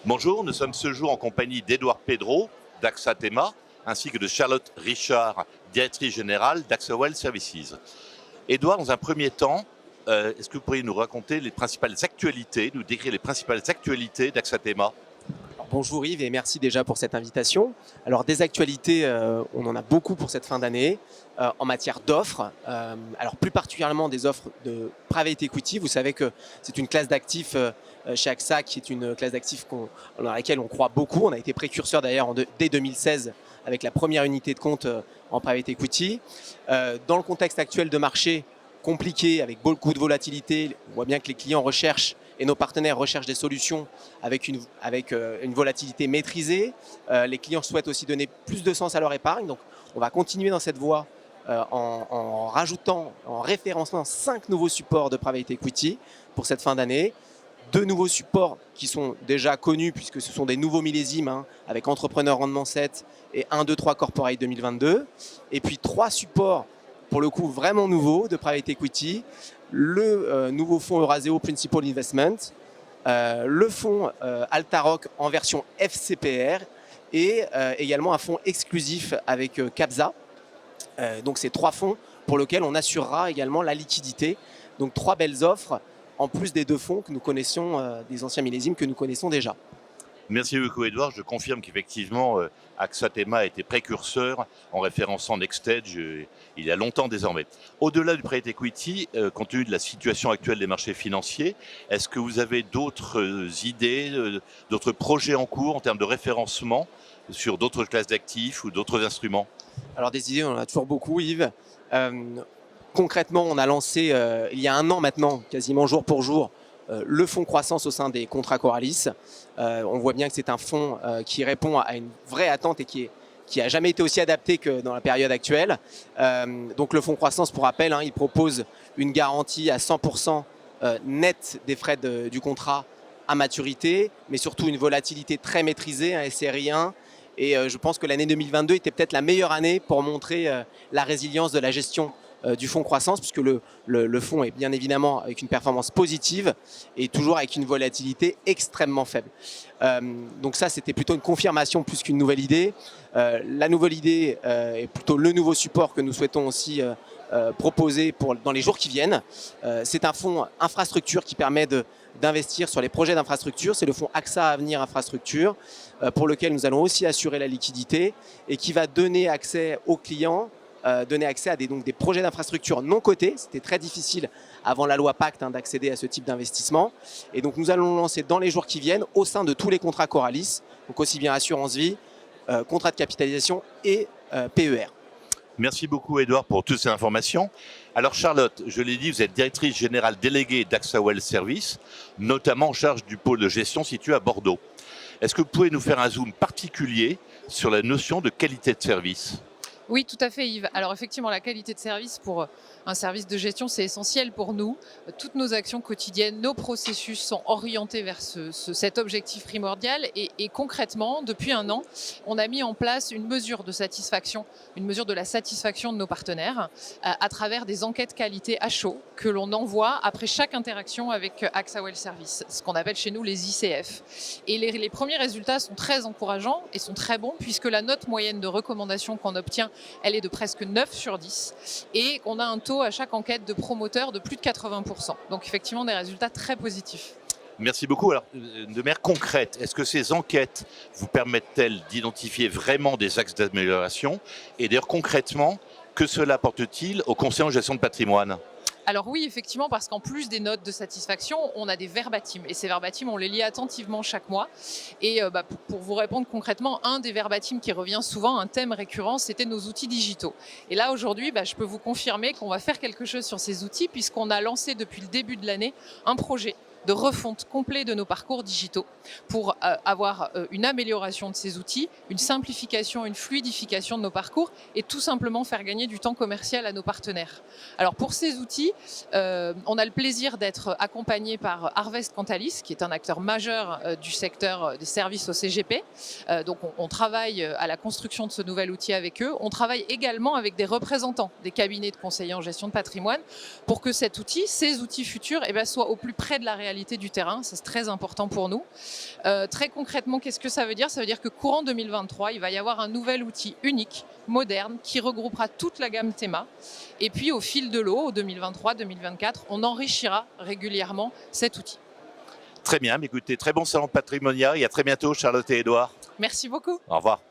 Bonjour, nous sommes ce jour en compagnie d'Édouard Pedro d'AXA Thema ainsi que de Charlotte Richard, directrice générale d'AXA Wealth Services. Édouard, dans un premier temps, est-ce que vous pourriez nous raconter les principales actualités, nous décrire les principales actualités d'AXA Thema? Bonjour Yves et merci déjà pour cette invitation. Alors des actualités, on en a beaucoup pour cette fin d'année en matière d'offres. Alors plus particulièrement des offres de private equity. Vous savez que c'est une classe d'actifs chez AXA qui est une classe d'actifs dans laquelle on croit beaucoup. On a été précurseur d'ailleurs dès 2016 avec la première unité de compte en private equity. Dans le contexte actuel de marché compliqué avec beaucoup de volatilité, on voit bien que les clients recherchent et nos partenaires recherchent des solutions avec une volatilité maîtrisée. Les clients souhaitent aussi donner plus de sens à leur épargne. Donc, on va continuer dans cette voie en référençant 5 nouveaux supports de private equity pour cette fin d'année. 2 nouveaux supports qui sont déjà connus puisque ce sont des nouveaux millésimes avec Entrepreneur Rendement 7 et 1, 2, 3 Corporate 2022. Et puis 3 supports pour le coup vraiment nouveaux de private equity. Le nouveau fonds Euraseo Principal Investment, le fonds Altaroc en version FCPR et également un fonds exclusif avec Capza. Donc c'est 3 fonds pour lesquels on assurera également la liquidité. Donc 3 belles offres en plus des 2 fonds que nous connaissons, des anciens millésimes que nous connaissons déjà. Merci beaucoup Édouard, je confirme qu'effectivement AXA Thema a été précurseur en référençant Nextage il y a longtemps désormais. Au-delà du private equity, compte tenu de la situation actuelle des marchés financiers, est-ce que vous avez d'autres idées, d'autres projets en cours en termes de référencement sur d'autres classes d'actifs ou d'autres instruments? Alors des idées, on en a toujours beaucoup Yves. Concrètement, on a lancé il y a 1 an maintenant, quasiment jour pour jour, le fonds croissance au sein des contrats Coralis. On voit bien que c'est un fonds qui répond à une vraie attente et qui n'a jamais été aussi adapté que dans la période actuelle. Donc le fonds croissance, pour rappel, il propose une garantie à 100% net des frais du contrat à maturité, mais surtout une volatilité très maîtrisée, un SRI 1. Et je pense que l'année 2022 était peut-être la meilleure année pour montrer la résilience de la gestion du fonds croissance, puisque le fonds est bien évidemment avec une performance positive et toujours avec une volatilité extrêmement faible. Donc ça, c'était plutôt une confirmation plus qu'une nouvelle idée. La nouvelle idée est plutôt le nouveau support que nous souhaitons aussi proposer dans les jours qui viennent. C'est un fonds infrastructure qui permet d'investir sur les projets d'infrastructure. C'est le fonds AXA Avenir Infrastructure pour lequel nous allons aussi assurer la liquidité et qui va donner accès aux clients, donner accès à des projets d'infrastructure non cotés. C'était très difficile avant la loi Pacte d'accéder à ce type d'investissement. Et donc nous allons lancer dans les jours qui viennent au sein de tous les contrats Coralis, donc aussi bien assurance vie, contrat de capitalisation et PER. Merci beaucoup Édouard pour toutes ces informations. Alors Charlotte, je l'ai dit, vous êtes directrice générale déléguée d'AXA Wealth Services, notamment en charge du pôle de gestion situé à Bordeaux. Est-ce que vous pouvez nous faire un zoom particulier sur la notion de qualité de service ? Oui, tout à fait Yves. Alors effectivement, la qualité de service pour un service de gestion, c'est essentiel pour nous. Toutes nos actions quotidiennes, nos processus sont orientés vers cet objectif primordial. Et concrètement, depuis 1 an, on a mis en place une mesure de satisfaction, une mesure de la satisfaction de nos partenaires à travers des enquêtes qualité à chaud que l'on envoie après chaque interaction avec AXA Wealth Services, ce qu'on appelle chez nous les ICF. Et les premiers résultats sont très encourageants et sont très bons puisque la note moyenne de recommandation qu'on obtient, elle est de presque 9 sur 10 et on a un taux à chaque enquête de promoteurs de plus de 80%. Donc effectivement des résultats très positifs. Merci beaucoup. Alors, de manière concrète, est-ce que ces enquêtes vous permettent-elles d'identifier vraiment des axes d'amélioration? Et d'ailleurs concrètement, que cela apporte-t-il aux conseillers en gestion de patrimoine? Alors oui, effectivement, parce qu'en plus des notes de satisfaction, on a des verbatims. Et ces verbatims, on les lit attentivement chaque mois. Et pour vous répondre concrètement, un des verbatims qui revient souvent, un thème récurrent, c'était nos outils digitaux. Et là, aujourd'hui, je peux vous confirmer qu'on va faire quelque chose sur ces outils puisqu'on a lancé depuis le début de l'année un projet de refonte complet de nos parcours digitaux pour avoir une amélioration de ces outils, une simplification, une fluidification de nos parcours et tout simplement faire gagner du temps commercial à nos partenaires. Alors pour ces outils, on a le plaisir d'être accompagné par Harvest Cantalis, qui est un acteur majeur du secteur des services au CGP. Donc on travaille à la construction de ce nouvel outil avec eux. On travaille également avec des représentants des cabinets de conseillers en gestion de patrimoine pour que cet outil, ces outils futurs, soient au plus près de la réalité réalité du terrain. Ça, c'est très important pour nous. Très concrètement, qu'est-ce que ça veut dire? Ça veut dire que courant 2023, il va y avoir un nouvel outil unique, moderne, qui regroupera toute la gamme Théma. Et puis, au fil de l'eau, au 2023-2024, on enrichira régulièrement cet outil. Très bien, écoutez, très bon salon Patrimonia et à très bientôt Charlotte et Édouard. Merci beaucoup. Au revoir.